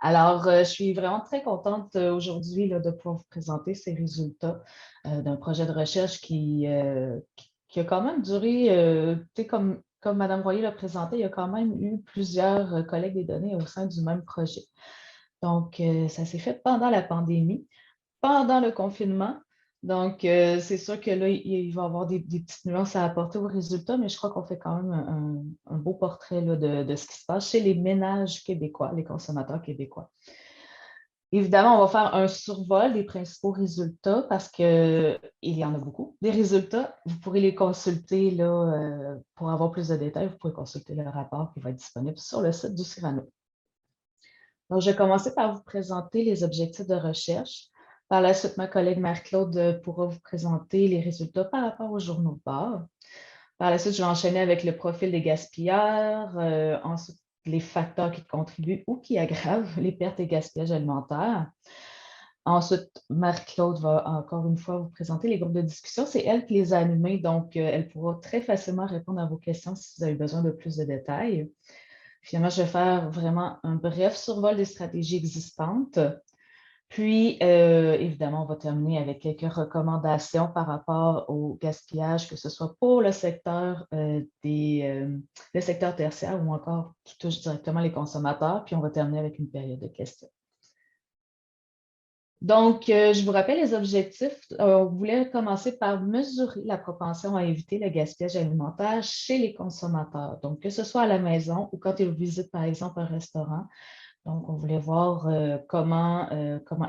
Alors, je suis vraiment très contente aujourd'hui là, de pouvoir vous présenter ces résultats d'un projet de recherche qui a quand même duré, tu sais, comme Mme Royer l'a présenté, il y a quand même eu plusieurs collègues des données au sein du même projet. Donc, ça s'est fait pendant la pandémie, pendant le confinement. Donc, c'est sûr que là, il va y avoir des petites nuances à apporter aux résultats, mais je crois qu'on fait quand même un beau portrait là, de ce qui se passe chez les ménages québécois, les consommateurs québécois. Évidemment, on va faire un survol des principaux résultats parce qu'il y en a beaucoup. Des résultats, vous pourrez les consulter là, pour avoir plus de détails. Vous pourrez consulter le rapport qui va être disponible sur le site du Cyrano. Donc, je vais commencer par vous présenter les objectifs de recherche. Par la suite, ma collègue Marie-Claude pourra vous présenter les résultats par rapport aux journaux de bord. Par la suite, je vais enchaîner avec le profil des gaspilleurs, ensuite les facteurs qui contribuent ou qui aggravent les pertes et gaspillages alimentaires. Ensuite, Marie-Claude va encore une fois vous présenter les groupes de discussion. C'est elle qui les a animés, donc elle pourra très facilement répondre à vos questions si vous avez besoin de plus de détails. Finalement, je vais faire vraiment un bref survol des stratégies existantes. Puis, évidemment, on va terminer avec quelques recommandations par rapport au gaspillage, que ce soit pour le secteur tertiaire ou encore qui touche directement les consommateurs. Puis, on va terminer avec une période de questions. Donc, je vous rappelle les objectifs. On voulait commencer par mesurer la propension à éviter le gaspillage alimentaire chez les consommateurs. Donc, que ce soit à la maison ou quand ils visitent, par exemple, un restaurant. Donc, on voulait voir comment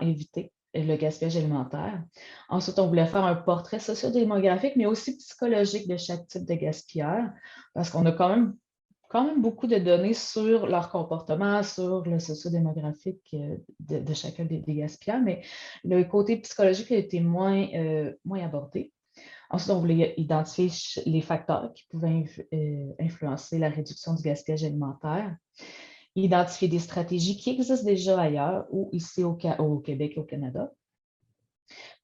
éviter le gaspillage alimentaire. Ensuite, on voulait faire un portrait sociodémographique, mais aussi psychologique de chaque type de gaspilleur, parce qu'on a quand même beaucoup de données sur leur comportement, sur le sociodémographique de chacun des gaspilleurs, mais le côté psychologique a été moins abordé. Ensuite, on voulait identifier les facteurs qui pouvaient influencer la réduction du gaspillage alimentaire, identifier des stratégies qui existent déjà ailleurs ou ici au Québec et au Canada,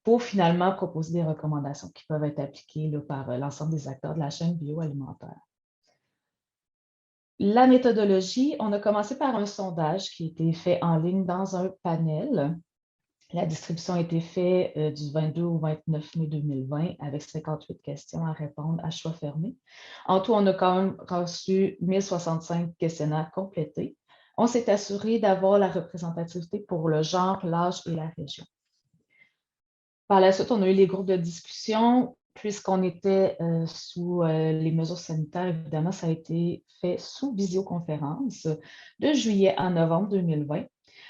pour finalement proposer des recommandations qui peuvent être appliquées là, par l'ensemble des acteurs de la chaîne bioalimentaire. La méthodologie, on a commencé par un sondage qui a été fait en ligne dans un panel. La distribution a été faite du 22 au 29 mai 2020 avec 58 questions à répondre à choix fermé. En tout, on a quand même reçu 1065 questionnaires complétés. On s'est assuré d'avoir la représentativité pour le genre, l'âge et la région. Par la suite, on a eu les groupes de discussion. Puisqu'on était sous les mesures sanitaires, évidemment, ça a été fait sous visioconférence de juillet à novembre 2020.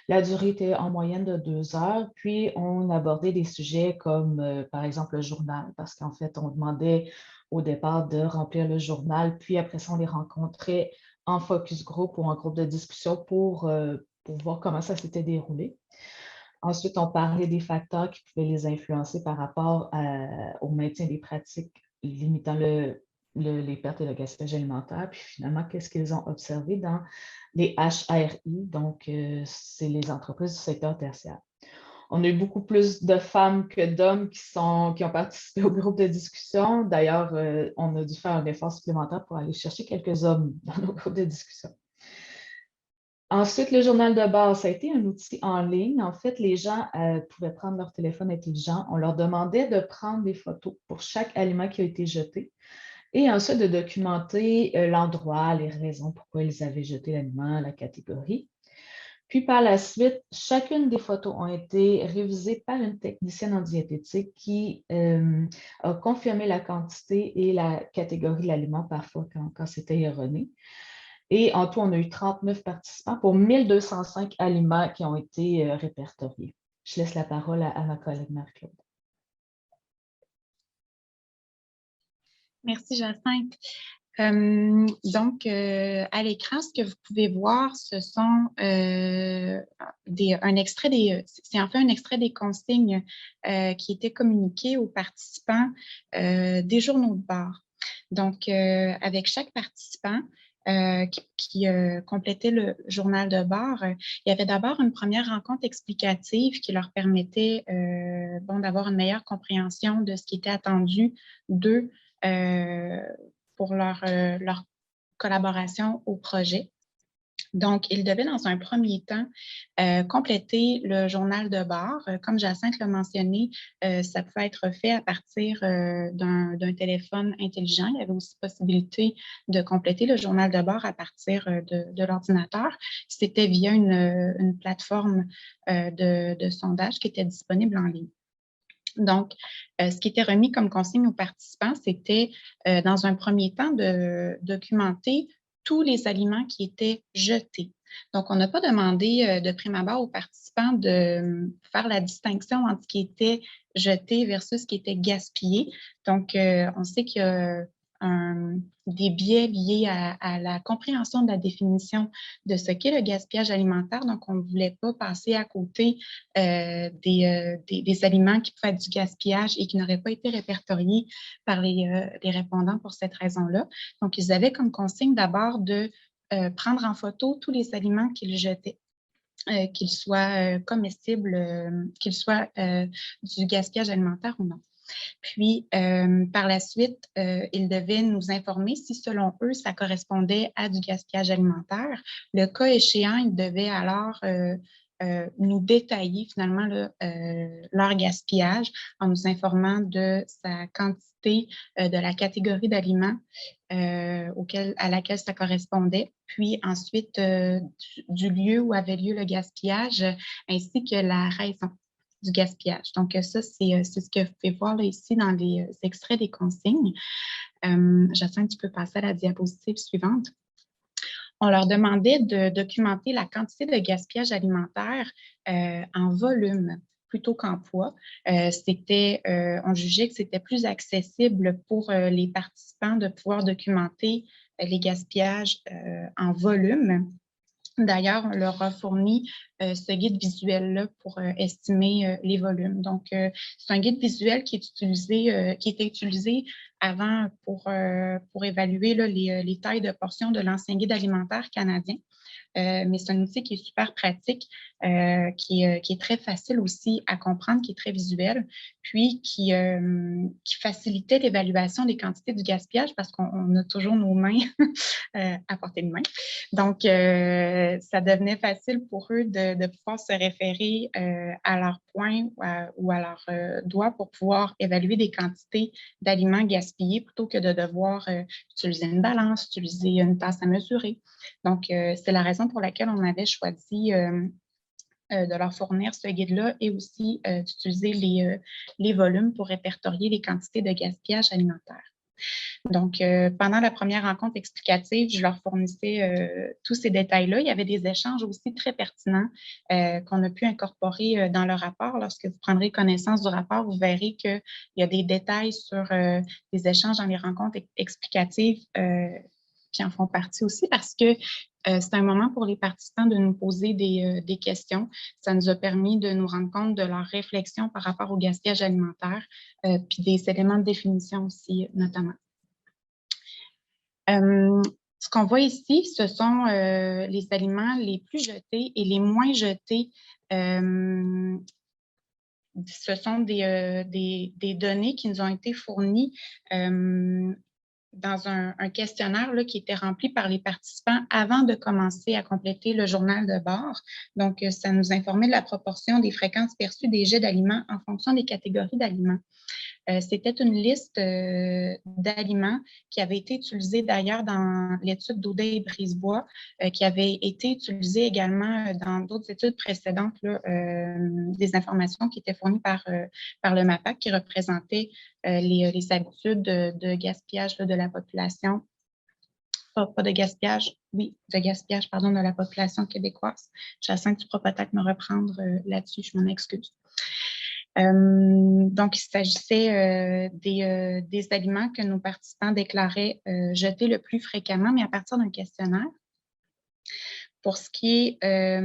La durée était en moyenne de 2 heures, puis on abordait des sujets comme, par exemple, le journal, parce qu'en fait, on demandait au départ de remplir le journal, puis après ça, on les rencontrait en focus group ou en groupe de discussion pour voir comment ça s'était déroulé. Ensuite, on parlait des facteurs qui pouvaient les influencer par rapport au maintien des pratiques limitant les pertes et le gaspillage alimentaire. Puis finalement, qu'est-ce qu'ils ont observé dans les HRI, donc c'est les entreprises du secteur tertiaire. On a eu beaucoup plus de femmes que d'hommes qui ont participé au groupe de discussion. D'ailleurs, on a dû faire un effort supplémentaire pour aller chercher quelques hommes dans nos groupes de discussion. Ensuite, le journal de bord, ça a été un outil en ligne. En fait, les gens pouvaient prendre leur téléphone intelligent. On leur demandait de prendre des photos pour chaque aliment qui a été jeté et ensuite de documenter l'endroit, les raisons pourquoi ils avaient jeté l'aliment, la catégorie. Puis par la suite, chacune des photos ont été révisées par une technicienne en diététique qui a confirmé la quantité et la catégorie de l'aliment parfois quand c'était erroné. Et en tout, on a eu 39 participants pour 1205 aliments qui ont été répertoriés. Je laisse la parole à ma collègue Marie-Claude. Merci, Jacinthe. Donc, à l'écran, ce que vous pouvez voir, ce sont un extrait c'est en fait un extrait des consignes qui étaient communiquées aux participants des journaux de bord. Donc, avec chaque participant qui complétait le journal de bord, il y avait d'abord une première rencontre explicative qui leur permettait d'avoir une meilleure compréhension de ce qui était attendu d'eux pour leur collaboration au projet. Donc, ils devaient, dans un premier temps, compléter le journal de bord. Comme Jacinthe l'a mentionné, ça pouvait être fait à partir d'un téléphone intelligent. Il y avait aussi possibilité de compléter le journal de bord à partir de l'ordinateur. C'était via une plateforme de sondage qui était disponible en ligne. Donc, ce qui était remis comme consigne aux participants, c'était, dans un premier temps, de documenter tous les aliments qui étaient jetés. Donc, on n'a pas demandé de prime abord aux participants de faire la distinction entre ce qui était jeté versus ce qui était gaspillé. Donc, on sait qu'il y a des biais liés à la compréhension de la définition de ce qu'est le gaspillage alimentaire. Donc, on ne voulait pas passer à côté des aliments qui pouvaient être du gaspillage et qui n'auraient pas été répertoriés par les répondants pour cette raison-là. Donc, ils avaient comme consigne d'abord de prendre en photo tous les aliments qu'ils jetaient. Qu'ils soient comestibles, qu'ils soient du gaspillage alimentaire ou non. Puis, par la suite, ils devaient nous informer si, selon eux, ça correspondait à du gaspillage alimentaire. Le cas échéant, ils devaient alors nous détailler finalement leur gaspillage en nous informant de sa quantité, de la catégorie d'aliments à laquelle ça correspondait, puis ensuite du lieu où avait lieu le gaspillage, ainsi que la raison du gaspillage. Donc, ça, c'est ce que vous pouvez voir là, ici dans les extraits des consignes. Jacinthe, tu peux passer à la diapositive suivante. On leur demandait de documenter la quantité de gaspillage alimentaire en volume plutôt qu'en poids. On jugeait que c'était plus accessible pour les participants de pouvoir documenter les gaspillages en volume. D'ailleurs, on leur a fourni ce guide visuel-là pour estimer les volumes. Donc, c'est un guide visuel qui était utilisé avant pour évaluer là, les tailles de portions de l'ancien guide alimentaire canadien. Mais c'est un outil qui est super pratique, qui est très facile aussi à comprendre, qui est très visuel, puis qui facilitait l'évaluation des quantités du gaspillage parce qu'on a toujours nos mains à portée de main. Donc, ça devenait facile pour eux de pouvoir se référer à leurs points ou à leurs doigts pour pouvoir évaluer des quantités d'aliments gaspillés plutôt que de devoir utiliser une balance, utiliser une tasse à mesurer. Donc, c'est la raison pour laquelle on avait choisi de leur fournir ce guide-là et aussi d'utiliser les volumes pour répertorier les quantités de gaspillage alimentaire. Donc, pendant la première rencontre explicative, je leur fournissais tous ces détails-là. Il y avait des échanges aussi très pertinents qu'on a pu incorporer dans le rapport. Lorsque vous prendrez connaissance du rapport, vous verrez qu'il y a des détails sur des échanges dans les rencontres explicatives qui en font partie aussi parce que c'est un moment pour les participants de nous poser des questions. Ça nous a permis de nous rendre compte de leur réflexion par rapport au gaspillage alimentaire, puis des éléments de définition aussi, notamment. Ce qu'on voit ici, ce sont les aliments les plus jetés et les moins jetés. Ce sont des données qui nous ont été fournies dans un questionnaire là, qui était rempli par les participants avant de commencer à compléter le journal de bord. Donc, ça nous informait de la proportion des fréquences perçues des jets d'aliments en fonction des catégories d'aliments. C'était une liste d'aliments qui avait été utilisée d'ailleurs dans l'étude d'Audet et Brisebois, qui avait été utilisée également dans d'autres études précédentes, là, des informations qui étaient fournies par le MAPAC qui représentaient les habitudes de gaspillage là, de la population. Pas de gaspillage, oui, de gaspillage, pardon, de la population québécoise. Jacinthe, tu pourras peut-être me reprendre là-dessus, je m'en excuse. Donc, il s'agissait des aliments que nos participants déclaraient jeter le plus fréquemment, mais à partir d'un questionnaire. Pour ce qui est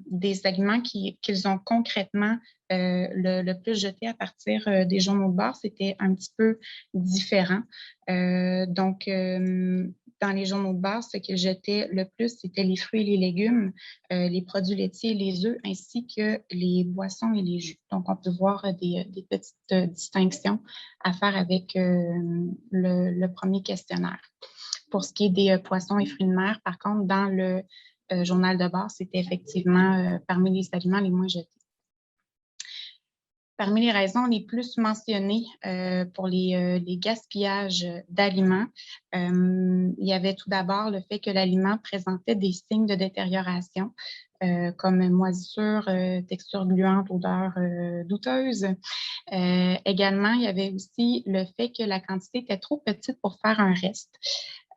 des aliments qu'ils ont concrètement le plus jeté à partir des journaux de bord, c'était un petit peu différent. Donc, dans les journaux de bord, ce qu'ils jetaient le plus, c'était les fruits et les légumes, les produits laitiers et les œufs, ainsi que les boissons et les jus. Donc, on peut voir des petites distinctions à faire avec le premier questionnaire. Pour ce qui est des poissons et fruits de mer, par contre, dans journal de bord, c'était effectivement parmi les aliments les moins jetés. Parmi les raisons les plus mentionnées pour les gaspillages d'aliments, il y avait tout d'abord le fait que l'aliment présentait des signes de détérioration, comme moisissure, texture gluante, odeur douteuse. Également, il y avait aussi le fait que la quantité était trop petite pour faire un reste.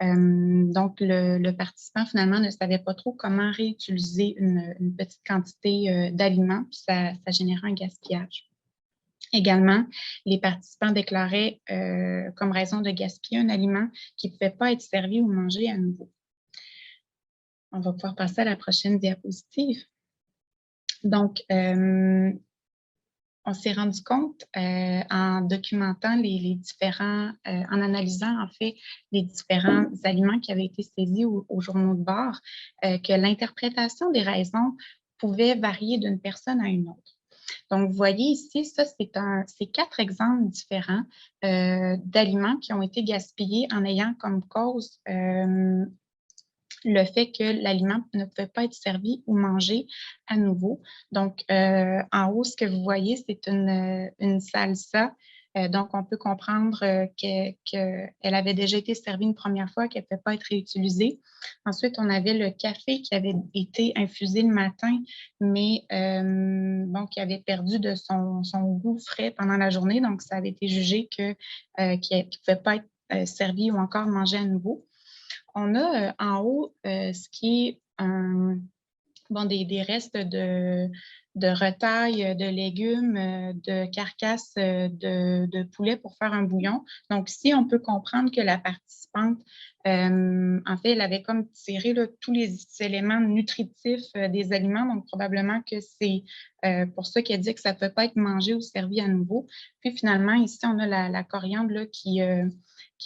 Donc, le participant, finalement, ne savait pas trop comment réutiliser une petite quantité d'aliments, puis ça générait un gaspillage. Également, les participants déclaraient comme raison de gaspiller un aliment qui ne pouvait pas être servi ou mangé à nouveau. On va pouvoir passer à la prochaine diapositive. Donc, on s'est rendu compte en documentant les différents, en analysant en fait les différents aliments qui avaient été saisis aux journaux de bord, que l'interprétation des raisons pouvait varier d'une personne à une autre. Donc, vous voyez ici, ça, c'est 4 exemples différents d'aliments qui ont été gaspillés en ayant comme cause le fait que l'aliment ne pouvait pas être servi ou mangé à nouveau. Donc, en haut, ce que vous voyez, c'est une salsa. Donc, on peut comprendre qu'elle avait déjà été servie une première fois, qu'elle ne pouvait pas être réutilisée. Ensuite, on avait le café qui avait été infusé le matin, mais bon, qui avait perdu de son goût frais pendant la journée. Donc, ça avait été jugé qu'il ne pouvait pas être servi ou encore mangé à nouveau. On a en haut ce qui est des restes de retailles, de légumes, de carcasses de poulet pour faire un bouillon. Donc, ici, on peut comprendre que la participante, en fait, elle avait comme tiré là, tous les éléments nutritifs des aliments. Donc, probablement que c'est pour ça qu'elle dit que ça ne peut pas être mangé ou servi à nouveau. Puis, finalement, ici, on a la coriandre là, qui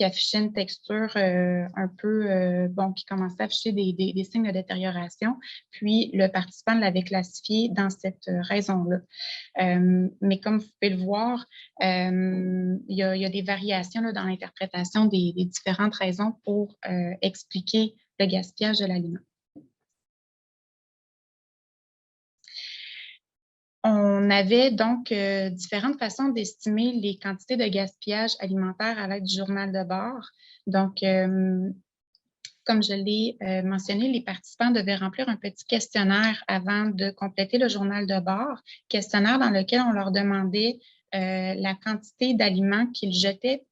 affichait une texture un peu, qui commençait à afficher des signes de détérioration. Puis, le participant l'avait classifié dans cette raison-là. Mais comme vous pouvez le voir, il y a des variations là, dans l'interprétation des différentes raisons pour expliquer le gaspillage de l'aliment. On avait donc différentes façons d'estimer les quantités de gaspillage alimentaire à l'aide du journal de bord. Donc, comme je l'ai mentionné, les participants devaient remplir un petit questionnaire avant de compléter le journal de bord, questionnaire dans lequel on leur demandait la quantité d'aliments qu'ils jetaient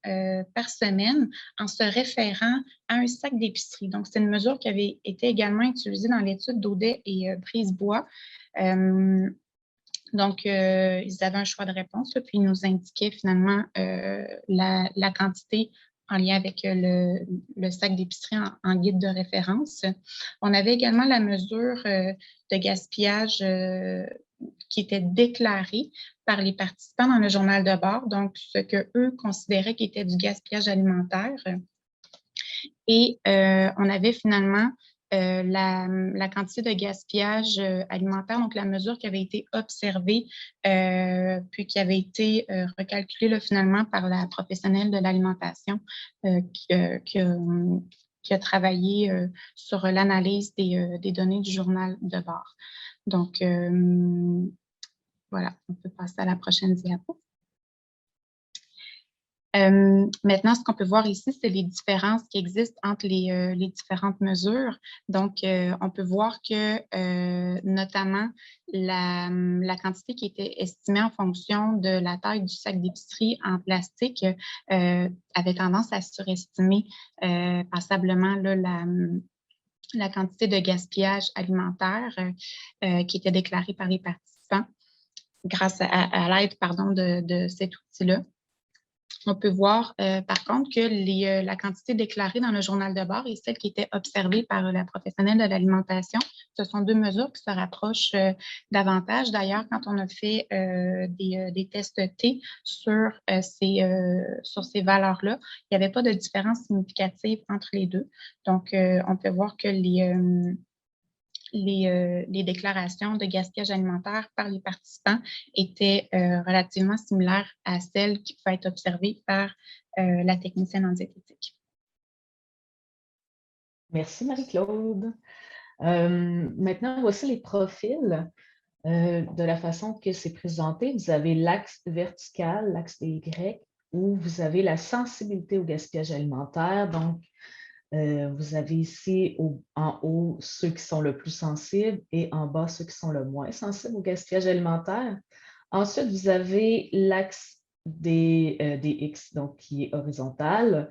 par semaine en se référant à un sac d'épicerie. Donc, c'est une mesure qui avait été également utilisée dans l'étude d'Audet et Brisebois. Donc, ils avaient un choix de réponse, là, puis ils nous indiquaient finalement la quantité en lien avec le sac d'épicerie en guide de référence. On avait également la mesure de gaspillage qui était déclarée par les participants dans le journal de bord, donc ce qu'eux considéraient qui était du gaspillage alimentaire. Et on avait finalement la quantité de gaspillage alimentaire, donc la mesure qui avait été observée, puis qui avait été recalculée là, finalement par la professionnelle de l'alimentation qui a travaillé sur l'analyse des données du journal de bord. Donc, voilà, on peut passer à la prochaine diapo. Maintenant, ce qu'on peut voir ici, c'est les différences qui existent entre les différentes mesures. Donc, on peut voir que notamment la quantité qui était estimée en fonction de la taille du sac d'épicerie en plastique avait tendance à surestimer passablement là, la quantité de gaspillage alimentaire qui était déclarée par les participants grâce à l'aide de cet outil-là. On peut voir, par contre, que la quantité déclarée dans le journal de bord et celle qui était observée par la professionnelle de l'alimentation, ce sont deux mesures qui se rapprochent davantage. D'ailleurs, quand on a fait des tests T sur ces valeurs-là, il n'y avait pas de différence significative entre les deux. Donc, on peut voir que les déclarations de gaspillage alimentaire par les participants étaient relativement similaires à celles qui pouvaient être observées par la technicienne en diététique. Merci Marie-Claude. Maintenant, voici les profils de la façon que c'est présenté. Vous avez l'axe vertical, l'axe des Y, où vous avez la sensibilité au gaspillage alimentaire. Donc, vous avez ici en haut ceux qui sont le plus sensibles et en bas ceux qui sont le moins sensibles au gaspillage alimentaire. Ensuite, vous avez l'axe des X, donc qui est horizontal,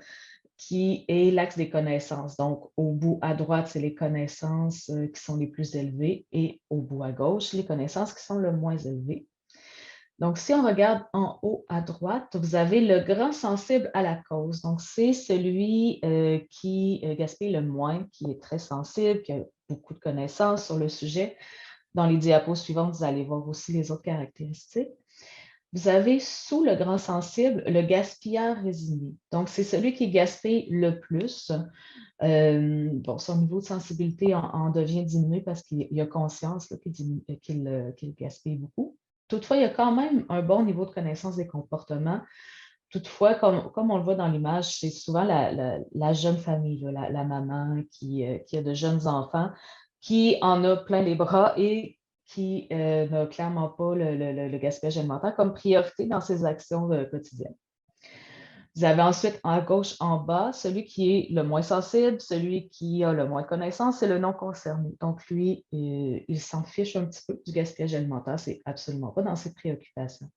qui est l'axe des connaissances. Donc, au bout à droite, c'est les connaissances qui sont les plus élevées et au bout à gauche, les connaissances qui sont le moins élevées. Donc, si on regarde en haut à droite, vous avez le grand sensible à la cause. Donc, c'est celui qui gaspille le moins, qui est très sensible, qui a beaucoup de connaissances sur le sujet. Dans les diapos suivantes, vous allez voir aussi les autres caractéristiques. Vous avez sous le grand sensible le gaspilleur résigné. Donc, c'est celui qui gaspille le plus. Bon, son niveau de sensibilité en devient diminué parce qu'il a conscience qu'il gaspille beaucoup. Toutefois, il y a quand même un bon niveau de connaissance des comportements. Toutefois, comme on le voit dans l'image, c'est souvent la jeune famille, la maman qui a de jeunes enfants, qui en a plein les bras et qui n'a clairement pas le gaspillage alimentaire comme priorité dans ses actions quotidiennes. Vous avez ensuite à gauche en bas celui qui est le moins sensible, celui qui a le moins de connaissances, c'est le non concerné. Donc, lui, il s'en fiche un petit peu du gaspillage alimentaire, c'est absolument pas dans ses préoccupations.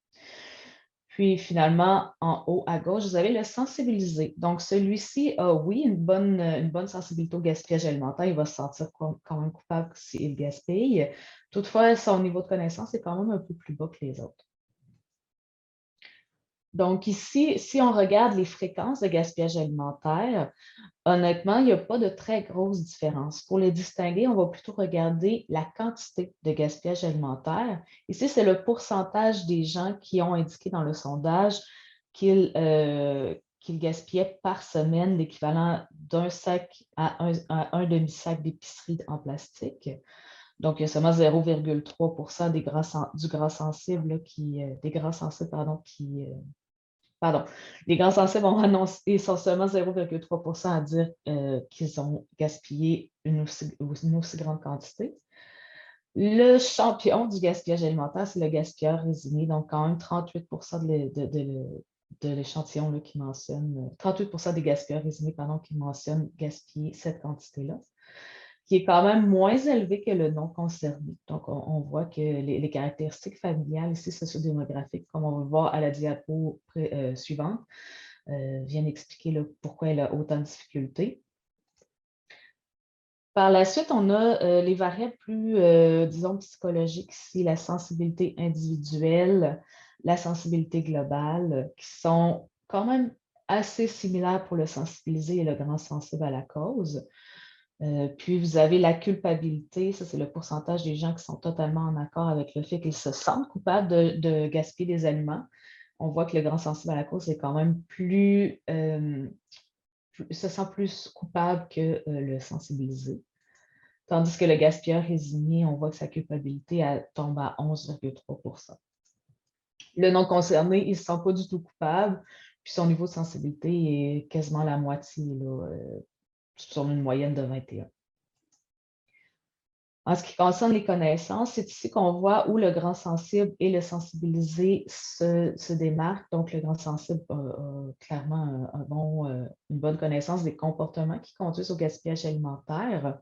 Puis finalement, en haut à gauche, vous avez le sensibilisé. Donc, celui-ci a, oui, une bonne sensibilité au gaspillage alimentaire. Il va se sentir quand même coupable s'il gaspille. Toutefois, son niveau de connaissance est quand même un peu plus bas que les autres. Donc ici, si on regarde les fréquences de gaspillage alimentaire, honnêtement, il n'y a pas de très grosse différence. Pour les distinguer, on va plutôt regarder la quantité de gaspillage alimentaire. Ici, c'est le pourcentage des gens qui ont indiqué dans le sondage qu'ils gaspillaient par semaine l'équivalent d'un sac à un demi-sac d'épicerie en plastique. Donc, il y a seulement 0,3 des du gras sensible des gras sensibles pardon, les grands sensibles ont annoncé, ils sont seulement 0,3 à dire qu'ils ont gaspillé une aussi grande quantité. Le champion du gaspillage alimentaire, c'est le gaspilleur résigné, donc quand même 38 de l'échantillon qui mentionne, 38 des gaspilleurs résignés qui mentionnent gaspiller cette quantité-là, qui est quand même moins élevé que le non concerné. Donc, on voit que les caractéristiques familiales ici, sociodémographiques, comme on va le voir à la diapo suivante, viennent expliquer pourquoi elle a autant de difficultés. Par la suite, on a les variables plus, disons, psychologiques ici, la sensibilité individuelle, la sensibilité globale, qui sont quand même assez similaires pour le sensibilisé et le grand sensible à la cause. Puis, vous avez la culpabilité, ça c'est le pourcentage des gens qui sont totalement en accord avec le fait qu'ils se sentent coupables de gaspiller des aliments. On voit que le grand sensible à la cause est quand même se sent plus coupable que le sensibilisé. Tandis que le gaspilleur résigné, on voit que sa culpabilité tombe à 11,3 %. Le non concerné, il ne se sent pas du tout coupable, puis son niveau de sensibilité est quasiment la moitié, sur une moyenne de 21. En ce qui concerne les connaissances, c'est ici qu'on voit où le grand sensible et le sensibilisé se démarquent. Donc, le grand sensible a clairement une bonne connaissance des comportements qui conduisent au gaspillage alimentaire,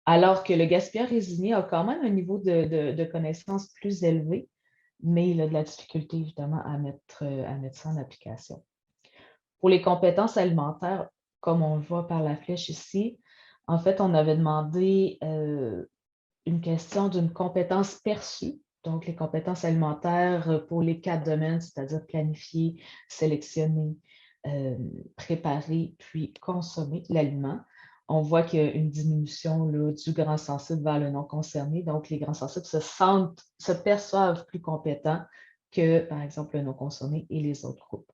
alors que le gaspilleur résigné a quand même un niveau de connaissance plus élevé, mais il a de la difficulté, évidemment, à mettre ça en application. Pour les compétences alimentaires, comme on le voit par la flèche ici, en fait, on avait demandé une question d'une compétence perçue, donc les compétences alimentaires pour les 4 domaines, c'est-à-dire planifier, sélectionner, préparer, puis consommer l'aliment. On voit qu'il y a une diminution du grand sensible vers le non concerné. Donc, les grands sensibles se perçoivent plus compétents que, par exemple, le non concerné et les autres groupes.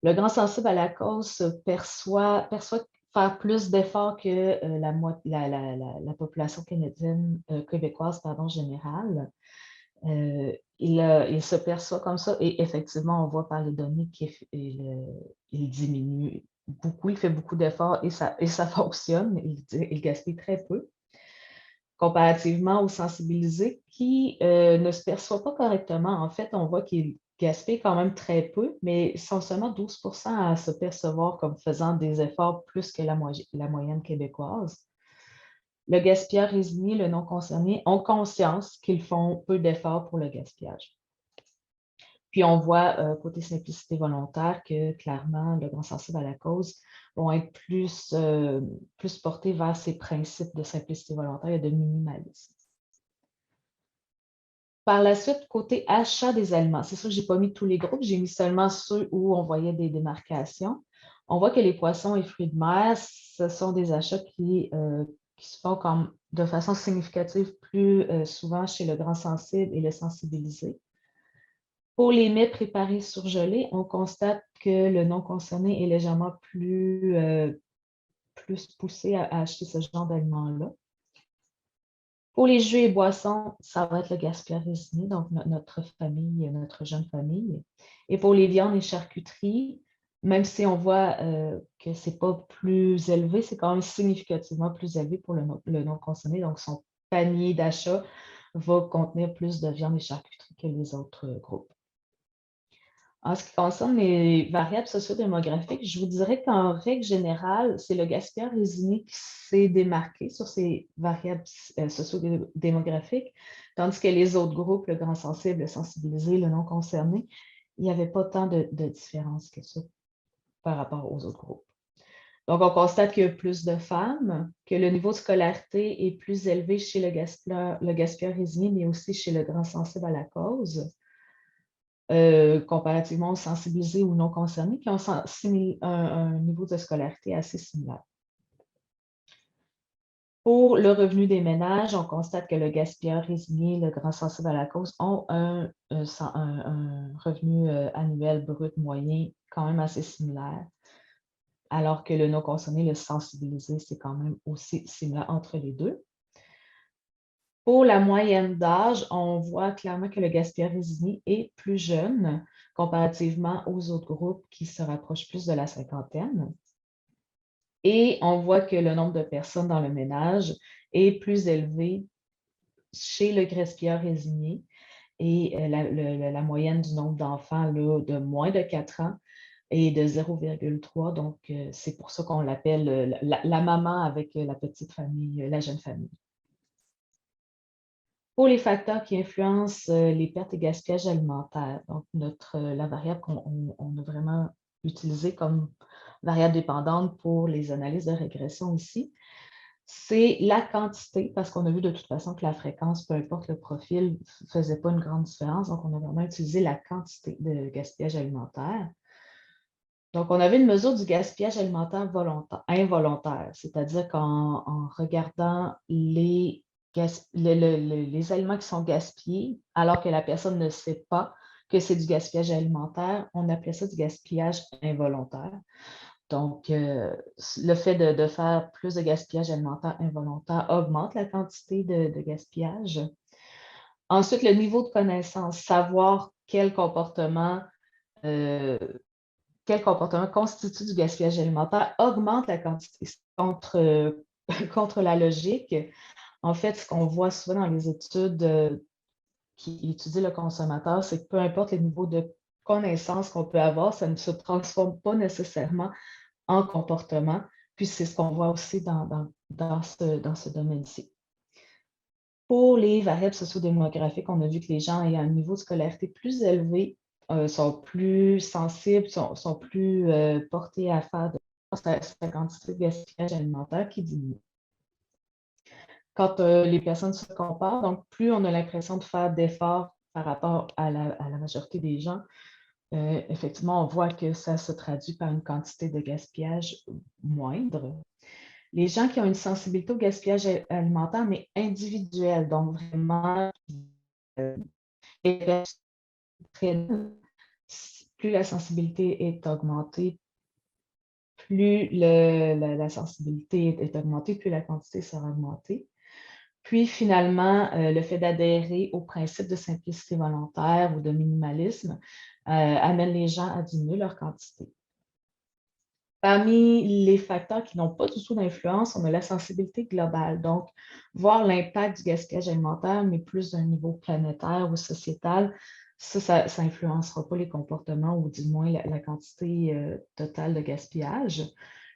Le grand sensible à la cause perçoit faire plus d'efforts que la population québécoise générale. Il se perçoit comme ça et effectivement, on voit par les données qu'il diminue beaucoup, il fait beaucoup d'efforts et ça fonctionne. Il gaspille très peu. Comparativement aux sensibilisés qui ne se perçoivent pas correctement. En fait, on voit qu'ils gaspillent quand même très peu, mais ils sont seulement 12 à se percevoir comme faisant des efforts plus que la moyenne québécoise. Le gaspilleur résigné, le non concerné, ont conscience qu'ils font peu d'efforts pour le gaspillage. Puis on voit côté simplicité volontaire que clairement, le grand sensible à la cause vont être plus portés vers ces principes de simplicité volontaire et de minimalisme. Par la suite, côté achat des aliments, c'est sûr que je n'ai pas mis tous les groupes, j'ai mis seulement ceux où on voyait des démarcations. On voit que les poissons et fruits de mer, ce sont des achats qui se font de façon significative plus souvent chez le grand sensible et le sensibilisé. Pour les mets préparés surgelés, on constate que le non concerné est légèrement plus poussé à acheter ce genre d'aliments-là. Pour les jus et boissons, ça va être le gaspillage résigné, donc notre famille, notre jeune famille. Et pour les viandes et charcuteries, même si on voit que ce n'est pas plus élevé, c'est quand même significativement plus élevé pour le non consommé. Donc, son panier d'achat va contenir plus de viande et charcuterie que les autres groupes. En ce qui concerne les variables sociodémographiques, je vous dirais qu'en règle générale, c'est le gaspillage résigné qui s'est démarqué sur ces variables sociodémographiques, tandis que les autres groupes, le grand sensible, le sensibilisé, le non concerné, il n'y avait pas tant de différence que ça par rapport aux autres groupes. Donc, on constate qu'il y a plus de femmes, que le niveau de scolarité est plus élevé chez le gaspilleur résigné, mais aussi chez le grand sensible à la cause. Comparativement aux sensibilisés ou non concernés, qui ont un niveau de scolarité assez similaire. Pour le revenu des ménages, on constate que le gaspilleur résigné, le grand sensible à la cause ont un revenu annuel brut moyen quand même assez similaire, alors que le non concerné, le sensibilisé, c'est quand même aussi similaire entre les deux. Pour la moyenne d'âge, on voit clairement que le gaspilleur résigné est plus jeune comparativement aux autres groupes qui se rapprochent plus de la cinquantaine. Et on voit que le nombre de personnes dans le ménage est plus élevé chez le gaspilleur résigné et la moyenne du nombre d'enfants de moins de 4 ans est de 0,3. Donc, c'est pour ça qu'on l'appelle la maman avec la petite famille, la jeune famille. Pour les facteurs qui influencent les pertes et gaspillages alimentaires, donc la variable qu'on a vraiment utilisée comme variable dépendante pour les analyses de régression ici, c'est la quantité, parce qu'on a vu de toute façon que la fréquence, peu importe le profil, ne faisait pas une grande différence. Donc, on a vraiment utilisé la quantité de gaspillage alimentaire. Donc, on avait une mesure du gaspillage alimentaire involontaire, c'est-à-dire qu'en regardant les aliments qui sont gaspillés, alors que la personne ne sait pas que c'est du gaspillage alimentaire, on appelait ça du gaspillage involontaire. Donc, le fait de faire plus de gaspillage alimentaire involontaire augmente la quantité de gaspillage. Ensuite, le niveau de connaissance, savoir quel comportement constitue du gaspillage alimentaire augmente la quantité contre la logique. En fait, ce qu'on voit souvent dans les études qui étudient le consommateur, c'est que peu importe le niveau de connaissance qu'on peut avoir, ça ne se transforme pas nécessairement en comportement. Puis c'est ce qu'on voit aussi dans ce domaine-ci. Pour les variables sociodémographiques, on a vu que les gens ayant un niveau de scolarité plus élevé sont plus sensibles, sont plus portés à faire la quantité de gaspillage alimentaire qui diminue. Quand les personnes se comparent, donc plus on a l'impression de faire d'efforts par rapport à la majorité des gens, effectivement, on voit que ça se traduit par une quantité de gaspillage moindre. Les gens qui ont une sensibilité au gaspillage alimentaire, mais individuelle, donc vraiment plus la sensibilité est augmentée, plus la sensibilité est augmentée, plus la quantité sera augmentée. Puis finalement, le fait d'adhérer au principe de simplicité volontaire ou de minimalisme amène les gens à diminuer leur quantité. Parmi les facteurs qui n'ont pas du tout d'influence, on a la sensibilité globale. Donc, voir l'impact du gaspillage alimentaire, mais plus d'un niveau planétaire ou sociétal, ça n'influencera pas les comportements ou du moins la quantité totale de gaspillage.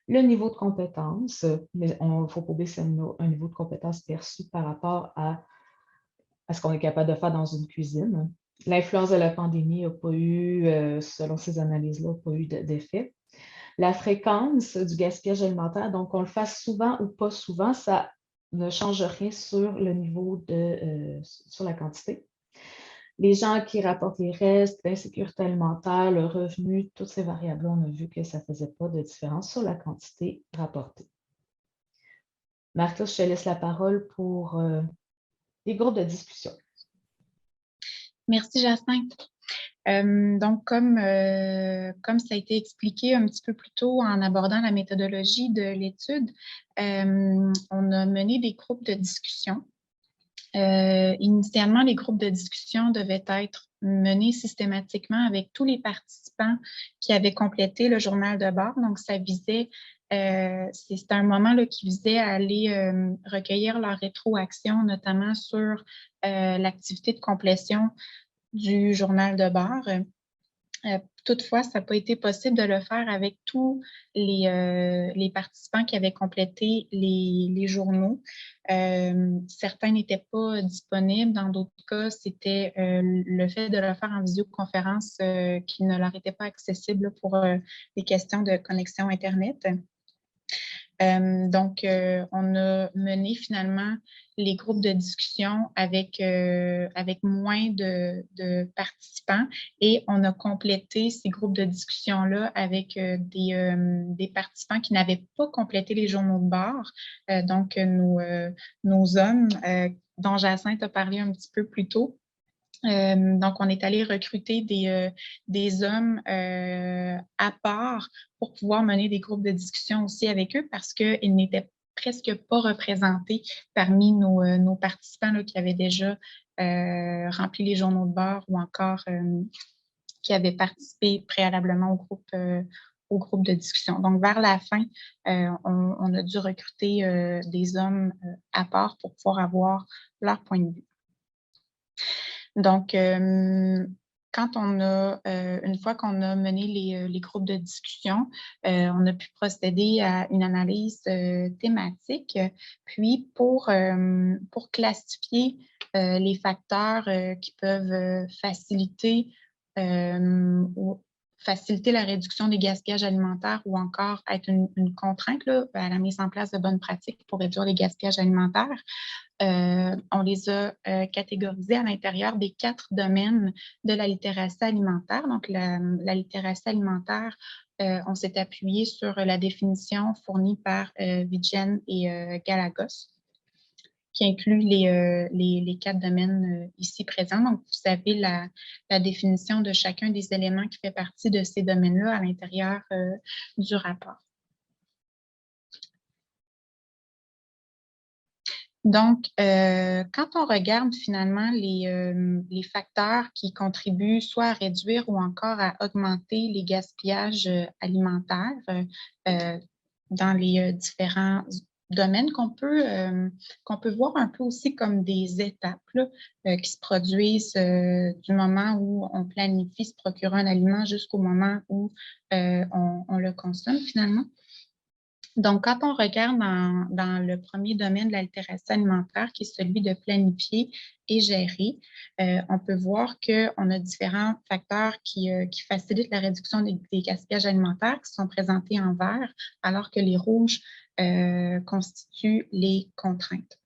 Le niveau de compétence, mais il faut pas oublier que c'est un niveau de compétence perçu par rapport à ce qu'on est capable de faire dans une cuisine. L'influence de la pandémie n'a pas eu, selon ces analyses-là, pas eu d'effet. La fréquence du gaspillage alimentaire, donc qu'on le fasse souvent ou pas souvent, ça ne change rien sur le niveau sur la quantité. Les gens qui rapportent les restes, l'insécurité alimentaire, le revenu, toutes ces variables-là, on a vu que ça ne faisait pas de différence sur la quantité rapportée. Martha, je te laisse la parole pour les groupes de discussion. Merci, Jacinthe. Donc, comme ça a été expliqué un petit peu plus tôt en abordant la méthodologie de l'étude, on a mené des groupes de discussion. Initialement, les groupes de discussion devaient être menés systématiquement avec tous les participants qui avaient complété le journal de bord. Donc, ça visait, c'est un moment là, qui visait à aller recueillir leur rétroaction, notamment sur l'activité de complétion du journal de bord. Toutefois, ça n'a pas été possible de le faire avec tous les participants qui avaient complété les journaux. Certains n'étaient pas disponibles. Dans d'autres cas, c'était le fait de le faire en visioconférence qui ne leur était pas accessible pour des questions de connexion Internet. Donc, on a mené finalement les groupes de discussion avec moins de participants et on a complété ces groupes de discussion-là avec des participants qui n'avaient pas complété les journaux de bord. Donc, nos hommes, dont Jacinthe a parlé un petit peu plus tôt, donc, on est allé recruter des hommes à part pour pouvoir mener des groupes de discussion aussi avec eux parce qu'ils n'étaient presque pas représentés parmi nos participants là, qui avaient déjà rempli les journaux de bord ou encore qui avaient participé préalablement au groupe de discussion. Donc, vers la fin, on a dû recruter des hommes à part pour pouvoir avoir leur point de vue. Donc, quand une fois qu'on a mené les groupes de discussion, on a pu procéder à une analyse thématique. Puis, pour classifier les facteurs qui peuvent faciliter la réduction des gaspillages alimentaires ou encore être une contrainte là, à la mise en place de bonnes pratiques pour réduire les gaspillages alimentaires. On les a catégorisés à l'intérieur des 4 domaines de la littératie alimentaire. Donc, la littératie alimentaire, on s'est appuyé sur la définition fournie par Vigen et Galagos, qui inclut les 4 domaines ici présents. Donc, vous avez la définition de chacun des éléments qui fait partie de ces domaines-là à l'intérieur du rapport. Donc, quand on regarde finalement les facteurs qui contribuent soit à réduire ou encore à augmenter les gaspillages alimentaires dans les différents domaines qu'on peut voir un peu aussi comme des étapes là, qui se produisent du moment où on planifie se procurer un aliment jusqu'au moment où on le consomme finalement. Donc, quand on regarde dans le premier domaine de l'altération alimentaire, qui est celui de planifier et gérer, on peut voir qu'on a différents facteurs qui facilitent la réduction des gaspillages alimentaires qui sont présentés en vert, alors que les rouges constituent les contraintes.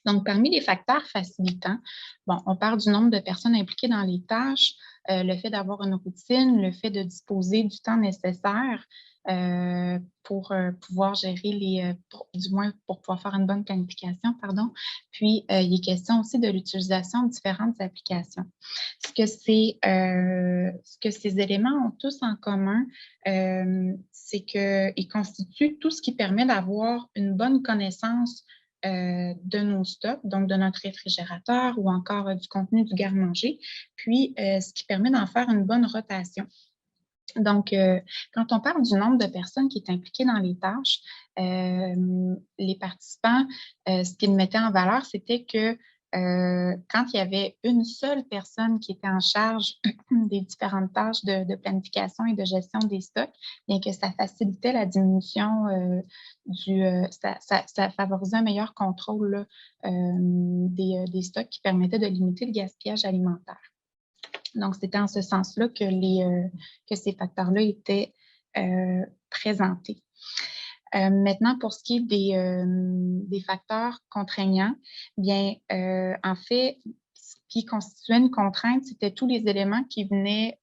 Donc, parmi les facteurs facilitants, bon, on parle du nombre de personnes impliquées dans les tâches, le fait d'avoir une routine, le fait de disposer du temps nécessaire pour pouvoir gérer du moins pour pouvoir faire une bonne planification, pardon. Puis, il est question aussi de l'utilisation de différentes applications. Ce que ces éléments ont tous en commun, c'est qu'ils constituent tout ce qui permet d'avoir une bonne connaissance de nos stocks, donc de notre réfrigérateur ou encore du contenu du garde-manger, puis ce qui permet d'en faire une bonne rotation. Donc, quand on parle du nombre de personnes qui est impliquées dans les tâches, les participants, ce qu'ils mettaient en valeur, c'était que quand il y avait une seule personne qui était en charge des différentes tâches de planification et de gestion des stocks, bien que ça facilitait la diminution ça favorisait un meilleur contrôle là, des stocks qui permettait de limiter le gaspillage alimentaire. Donc, c'était en ce sens-là que ces facteurs-là étaient présentés. Maintenant, pour ce qui est des facteurs contraignants, bien, en fait, ce qui constituait une contrainte, c'était tous les éléments qui venaient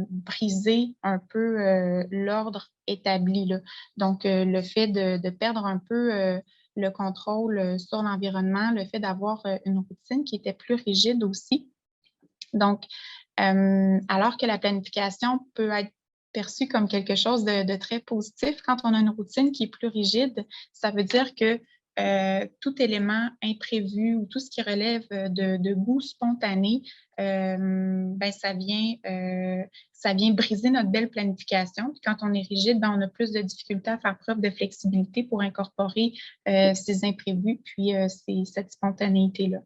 briser un peu l'ordre établi, là. Donc, le fait de perdre un peu le contrôle sur l'environnement, le fait d'avoir une routine qui était plus rigide aussi. Donc, alors que la planification peut être perçue comme quelque chose de très positif, quand on a une routine qui est plus rigide, ça veut dire que tout élément imprévu ou tout ce qui relève de goût spontané, ben, ça vient briser notre belle planification. Puis quand on est rigide, ben, on a plus de difficultés à faire preuve de flexibilité pour incorporer ces imprévus puis cette spontanéité-là.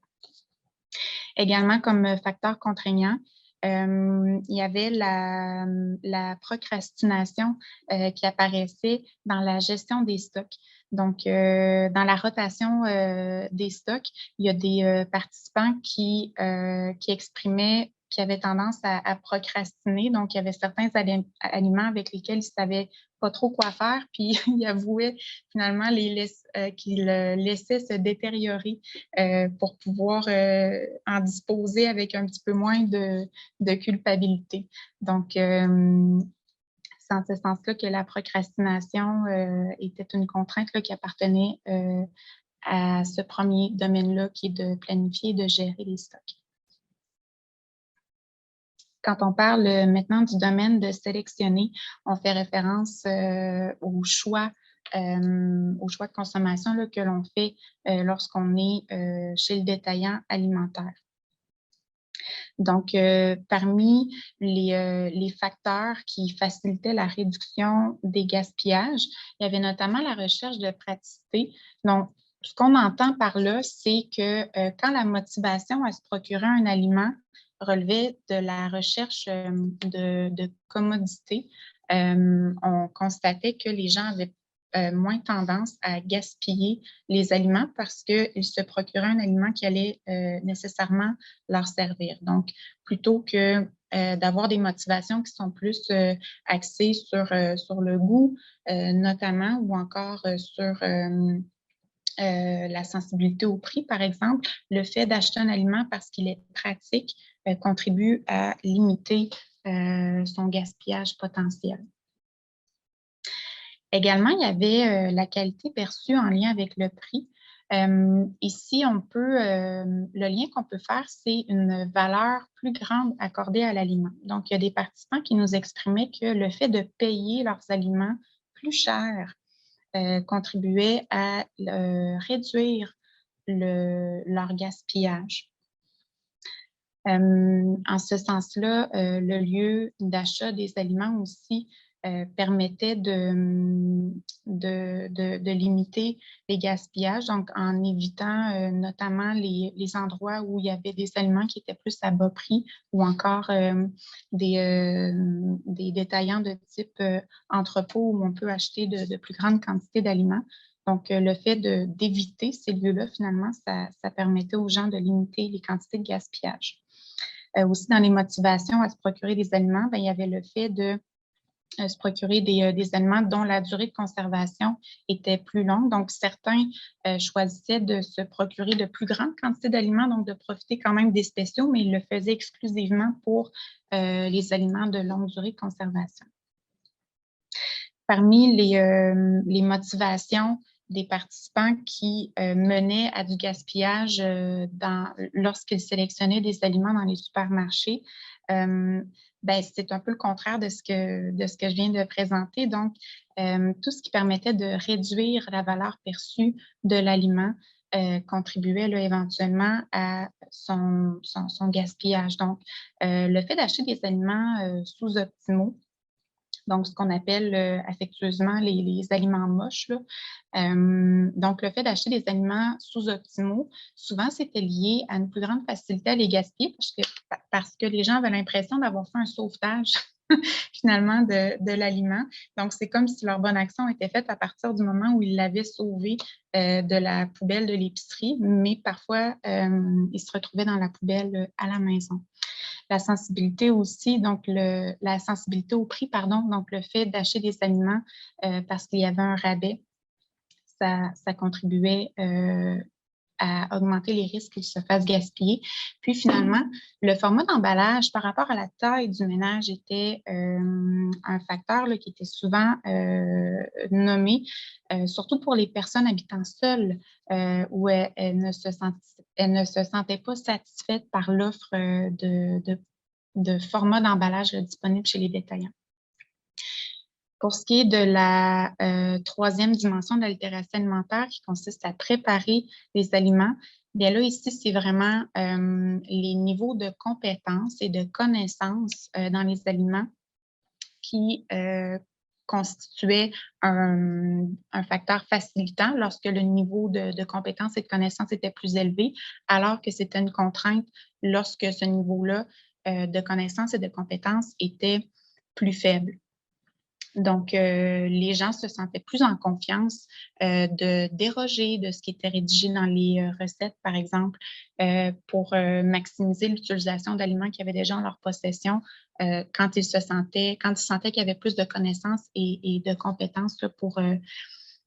Également, comme facteur contraignant, il y avait la procrastination qui apparaissait dans la gestion des stocks. Donc, dans la rotation des stocks, il y a des participants qui exprimaient qui avaient tendance à procrastiner. Donc, il y avait certains aliments avec lesquels ils ne savaient pas trop quoi faire, puis ils avouaient finalement qu'ils laissaient se détériorer pour pouvoir en disposer avec un petit peu moins de culpabilité. Donc, c'est en ce sens-là que la procrastination était une contrainte là, qui appartenait à ce premier domaine-là qui est de planifier et de gérer les stocks. Quand on parle maintenant du domaine de sélectionner, on fait référence au choix de consommation là, que l'on fait lorsqu'on est chez le détaillant alimentaire. Donc, parmi les facteurs qui facilitaient la réduction des gaspillages, il y avait notamment la recherche de praticité. Donc, ce qu'on entend par là, c'est que quand la motivation à se procurer un aliment relevait de la recherche de commodité, on constatait que les gens avaient moins tendance à gaspiller les aliments parce qu'ils se procuraient un aliment qui allait nécessairement leur servir. Donc, plutôt que d'avoir des motivations qui sont plus axées sur le goût, notamment, ou encore sur la sensibilité au prix, par exemple, le fait d'acheter un aliment parce qu'il est pratique contribue à limiter son gaspillage potentiel. Également, il y avait la qualité perçue en lien avec le prix. Ici, le lien qu'on peut faire, c'est une valeur plus grande accordée à l'aliment. Donc, il y a des participants qui nous exprimaient que le fait de payer leurs aliments plus cher contribuait à réduire leur gaspillage. En ce sens-là, le lieu d'achat des aliments aussi permettait de limiter les gaspillages, donc en évitant notamment les endroits où il y avait des aliments qui étaient plus à bas prix ou encore des détaillants de type entrepôt où on peut acheter de plus grandes quantités d'aliments. Donc, le fait d'éviter ces lieux-là, finalement, ça permettait aux gens de limiter les quantités de gaspillage. Aussi, dans les motivations à se procurer des aliments, bien, il y avait le fait de se procurer des aliments dont la durée de conservation était plus longue. Donc, certains choisissaient de se procurer de plus grandes quantités d'aliments, donc de profiter quand même des spéciaux, mais ils le faisaient exclusivement pour les aliments de longue durée de conservation. Parmi les motivations des participants qui menaient à du gaspillage lorsqu'ils sélectionnaient des aliments dans les supermarchés, ben, c'est un peu le contraire de ce que je viens de présenter. Donc, tout ce qui permettait de réduire la valeur perçue de l'aliment contribuait là, éventuellement à son gaspillage. Donc, le fait d'acheter des aliments sous-optimaux donc ce qu'on appelle affectueusement les aliments moches, là. Donc, le fait d'acheter des aliments sous-optimaux, souvent, c'était lié à une plus grande facilité à les gaspiller parce que les gens avaient l'impression d'avoir fait un sauvetage finalement de l'aliment. Donc, c'est comme si leur bonne action était faite à partir du moment où ils l'avaient sauvé de la poubelle de l'épicerie, mais parfois, ils se retrouvaient dans la poubelle à la maison. La sensibilité aussi, donc la sensibilité au prix, pardon, donc le fait d'acheter des aliments parce qu'il y avait un rabais, ça contribuait à augmenter les risques qu'ils se fassent gaspiller. Puis finalement, le format d'emballage par rapport à la taille du ménage était un facteur là, qui était souvent nommé, surtout pour les personnes habitant seules, où elles ne se sentaient pas satisfaites par l'offre de format d'emballage disponible chez les détaillants. Pour ce qui est de la troisième dimension de la littératie alimentaire qui consiste à préparer les aliments, bien là, ici, c'est vraiment les niveaux de compétences et de connaissances dans les aliments qui constituaient un facteur facilitant lorsque le niveau de compétences et de connaissances était plus élevé, alors que c'était une contrainte lorsque ce niveau-là de connaissances et de compétences était plus faible. Donc, les gens se sentaient plus en confiance de déroger de ce qui était rédigé dans les recettes, par exemple, pour maximiser l'utilisation d'aliments qui avaient déjà en leur possession quand ils sentaient qu'il y avait plus de connaissances et de compétences là, pour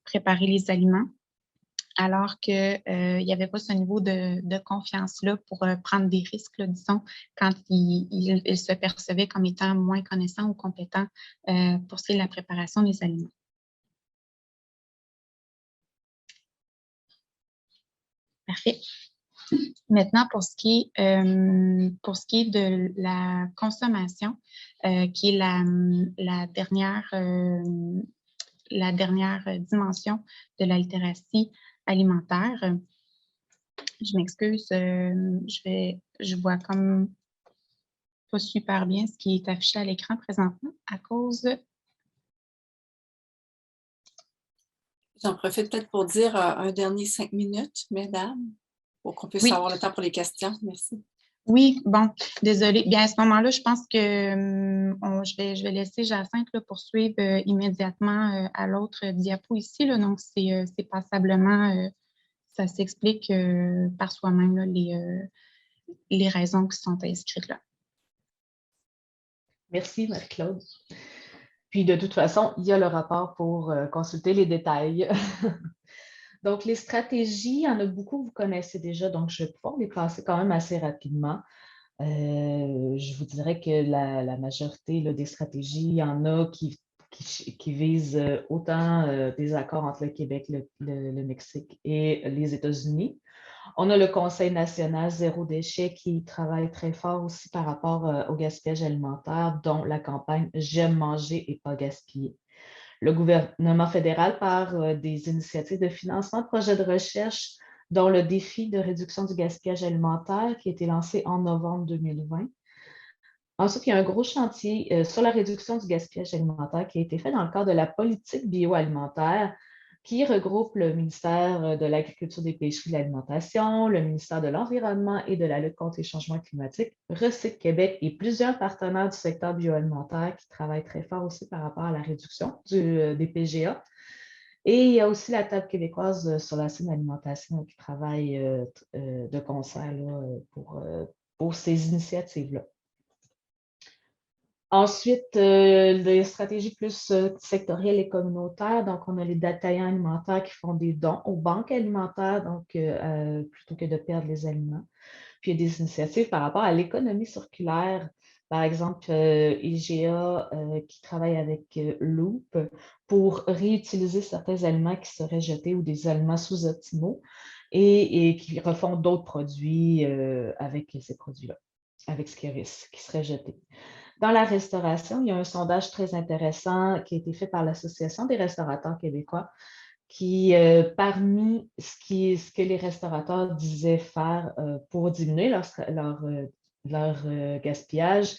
préparer les aliments, alors qu'il n'y avait pas ce niveau de confiance-là pour prendre des risques, là, disons, quand ils se percevaient comme étant moins connaissants ou compétents pour ce qui est de la préparation des aliments. Parfait. Maintenant, pour ce qui est de la consommation, qui est la dernière dimension de la littératie alimentaire. Je m'excuse, je vois comme pas super bien ce qui est affiché à l'écran présentement à cause. J'en profite peut-être pour dire un dernier 5 minutes, mesdames, pour qu'on puisse avoir le temps pour les questions. Merci. Oui, bon, désolée. Bien, à ce moment-là, je pense que je vais laisser Jacinthe là, poursuivre immédiatement à l'autre diapo ici. Là, donc, c'est passablement, ça s'explique par soi-même là, les raisons qui sont inscrites là. Merci, Marie-Claude. Puis, de toute façon, il y a le rapport pour consulter les détails. Donc, les stratégies, il y en a beaucoup, vous connaissez déjà, donc je vais pouvoir les passer quand même assez rapidement. Je vous dirais que la majorité là, des stratégies, il y en a qui visent autant des accords entre le Québec, le Mexique et les États-Unis. On a le Conseil national zéro déchet qui travaille très fort aussi par rapport au gaspillage alimentaire, dont la campagne J'aime manger et pas gaspiller. Le gouvernement fédéral, par des initiatives de financement de projets de recherche, dont le défi de réduction du gaspillage alimentaire qui a été lancé en novembre 2020. Ensuite, il y a un gros chantier sur la réduction du gaspillage alimentaire qui a été fait dans le cadre de la politique bioalimentaire qui regroupe le ministère de l'Agriculture, des Pêcheries et de l'Alimentation, le ministère de l'Environnement et de la lutte contre les changements climatiques, Recycle Québec et plusieurs partenaires du secteur bioalimentaire qui travaillent très fort aussi par rapport à la réduction des PGA. Et il y a aussi la table québécoise sur la saine alimentation qui travaille de concert là, pour ces initiatives-là. Ensuite, les stratégies plus sectorielles et communautaires. Donc, on a les détaillants alimentaires qui font des dons aux banques alimentaires, donc plutôt que de perdre les aliments. Puis, il y a des initiatives par rapport à l'économie circulaire. Par exemple, IGA qui travaille avec Loop pour réutiliser certains aliments qui seraient jetés ou des aliments sous-optimaux et qui refont d'autres produits avec ces produits-là, avec ce qui serait jeté. Dans la restauration, il y a un sondage très intéressant qui a été fait par l'Association des restaurateurs québécois qui, parmi ce que les restaurateurs disaient faire pour diminuer leur gaspillage,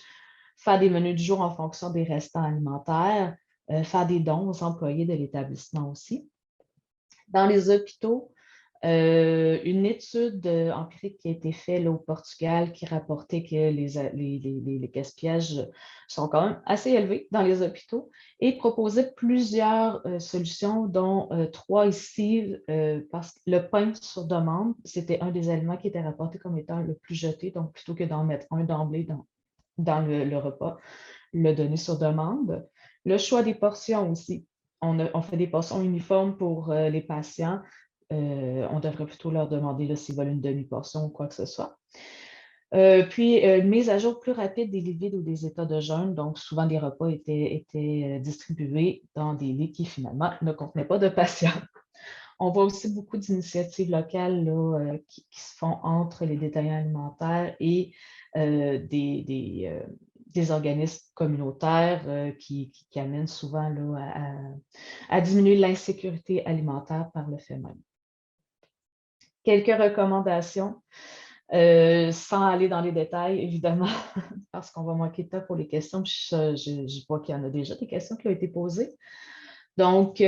faire des menus du jour en fonction des restants alimentaires, faire des dons aux employés de l'établissement aussi. Dans les hôpitaux, une étude empirique qui a été faite là, au Portugal qui rapportait que les gaspillages sont quand même assez élevés dans les hôpitaux et proposait plusieurs solutions, dont 3 ici, parce que le pain sur demande, c'était un des aliments qui était rapporté comme étant le plus jeté, donc plutôt que d'en mettre un d'emblée dans le repas, le donner sur demande. Le choix des portions aussi. On fait des portions uniformes pour les patients. On devrait plutôt leur demander s'ils veulent une demi-portion ou quoi que ce soit. Puis, mise à jour plus rapide des lits vides ou des états de jeûne. Donc, souvent, les repas étaient distribués dans des lits qui, finalement, ne contenaient pas de patients. On voit aussi beaucoup d'initiatives locales là, qui se font entre les détaillants alimentaires et des organismes communautaires qui amènent souvent là, à diminuer l'insécurité alimentaire par le fait même. Quelques recommandations, sans aller dans les détails, évidemment, parce qu'on va manquer de temps pour les questions. Je vois qu'il y en a déjà des questions qui ont été posées. Donc,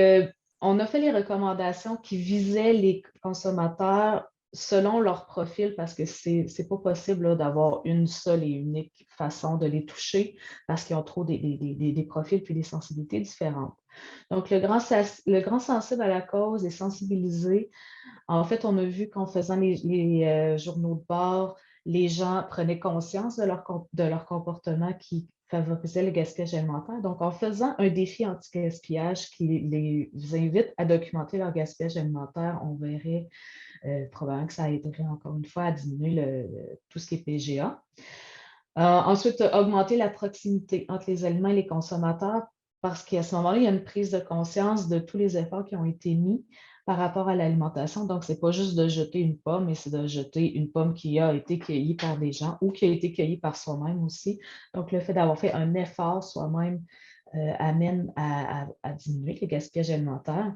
on a fait les recommandations qui visaient les consommateurs selon leur profil, parce que ce n'est pas possible d'avoir une seule et unique façon de les toucher, parce qu'ils ont trop des profils puis des sensibilités différentes. Donc, le grand sensible à la cause est sensibilisé. En fait, on a vu qu'en faisant les journaux de bord, les gens prenaient conscience de leur comportement qui favorisait le gaspillage alimentaire. Donc, en faisant un défi anti-gaspillage qui les invite à documenter leur gaspillage alimentaire, on verrait probablement que ça aiderait encore une fois à diminuer tout ce qui est PGA. Ensuite, augmenter la proximité entre les aliments et les consommateurs, parce qu'à ce moment-là, il y a une prise de conscience de tous les efforts qui ont été mis par rapport à l'alimentation. Donc, ce n'est pas juste de jeter une pomme, mais c'est de jeter une pomme qui a été cueillie par des gens ou qui a été cueillie par soi-même aussi. Donc, le fait d'avoir fait un effort soi-même amène à diminuer le gaspillage alimentaire.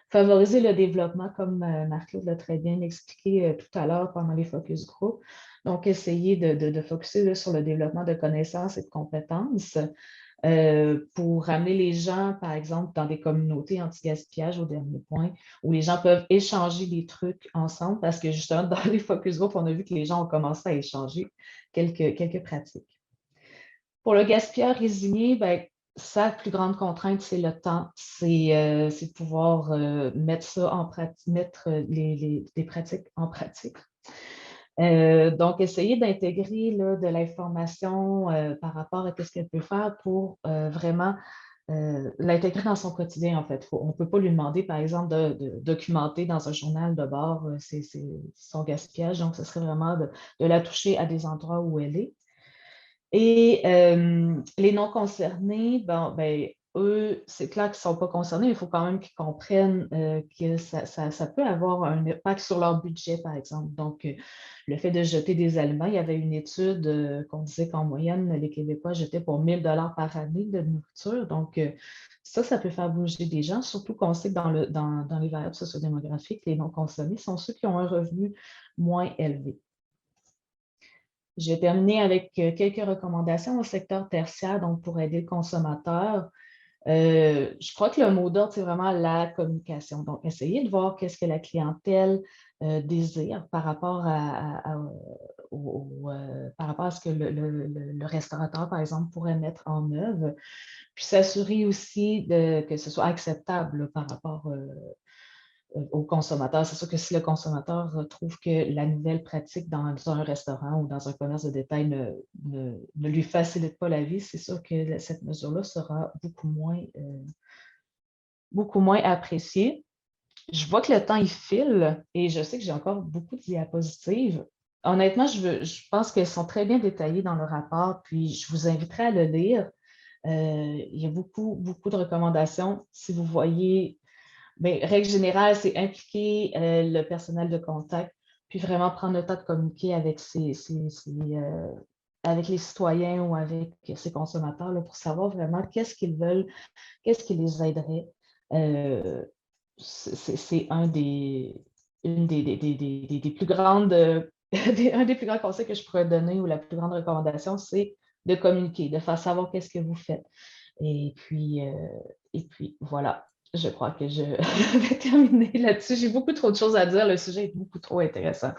Favoriser le développement, comme Marc-Claude l'a très bien expliqué tout à l'heure pendant les focus group. Donc, essayer de focuser sur le développement de connaissances et de compétences pour ramener les gens, par exemple, dans des communautés anti-gaspillage au dernier point, où les gens peuvent échanger des trucs ensemble, parce que justement, dans les focus group, on a vu que les gens ont commencé à échanger quelques pratiques. Pour le gaspillage résigné, ben, sa plus grande contrainte, c'est le temps. C'est de pouvoir mettre ça en pratique, mettre les pratiques en pratique. Donc, essayer d'intégrer de l'information par rapport à ce qu'elle peut faire pour vraiment l'intégrer dans son quotidien, en fait. On ne peut pas lui demander, par exemple, de documenter dans un journal de bord son gaspillage. Donc, ce serait vraiment de la toucher à des endroits où elle est. Et les non concernés, ben, eux, c'est clair qu'ils ne sont pas concernés, mais il faut quand même qu'ils comprennent que ça peut avoir un impact sur leur budget, par exemple. Donc, le fait de jeter des aliments, il y avait une étude qu'on disait qu'en moyenne, les Québécois jetaient pour 1 000 $ par année de nourriture. Donc, ça peut faire bouger des gens, surtout qu'on sait que dans les variables sociodémographiques, les non consommés sont ceux qui ont un revenu moins élevé. Je vais terminer avec quelques recommandations au secteur tertiaire, donc pour aider le consommateur. Je crois que le mot d'ordre, c'est vraiment la communication. Donc, essayez de voir qu'est-ce que la clientèle désire par rapport par rapport à ce que le restaurateur, par exemple, pourrait mettre en œuvre. Puis s'assurer aussi que ce soit acceptable par rapport au consommateur. C'est sûr que si le consommateur trouve que la nouvelle pratique dans un restaurant ou dans un commerce de détail ne lui facilite pas la vie, c'est sûr que cette mesure-là sera beaucoup moins appréciée. Je vois que le temps, il file et je sais que j'ai encore beaucoup de diapositives. Honnêtement, je pense qu'elles sont très bien détaillées dans le rapport, puis je vous inviterai à le lire. Il y a beaucoup de recommandations. Si vous voyez, bien, règle générale, c'est impliquer le personnel de contact, puis vraiment prendre le temps de communiquer avec avec les citoyens ou avec ces consommateurs là, pour savoir vraiment qu'est-ce qu'ils veulent, qu'est-ce qui les aiderait. C'est une des plus grandes, un des plus grands conseils que je pourrais donner ou la plus grande recommandation, c'est de communiquer, de faire savoir qu'est-ce que vous faites. Et puis voilà, je crois que je vais terminer là-dessus. J'ai beaucoup trop de choses à dire. Le sujet est beaucoup trop intéressant.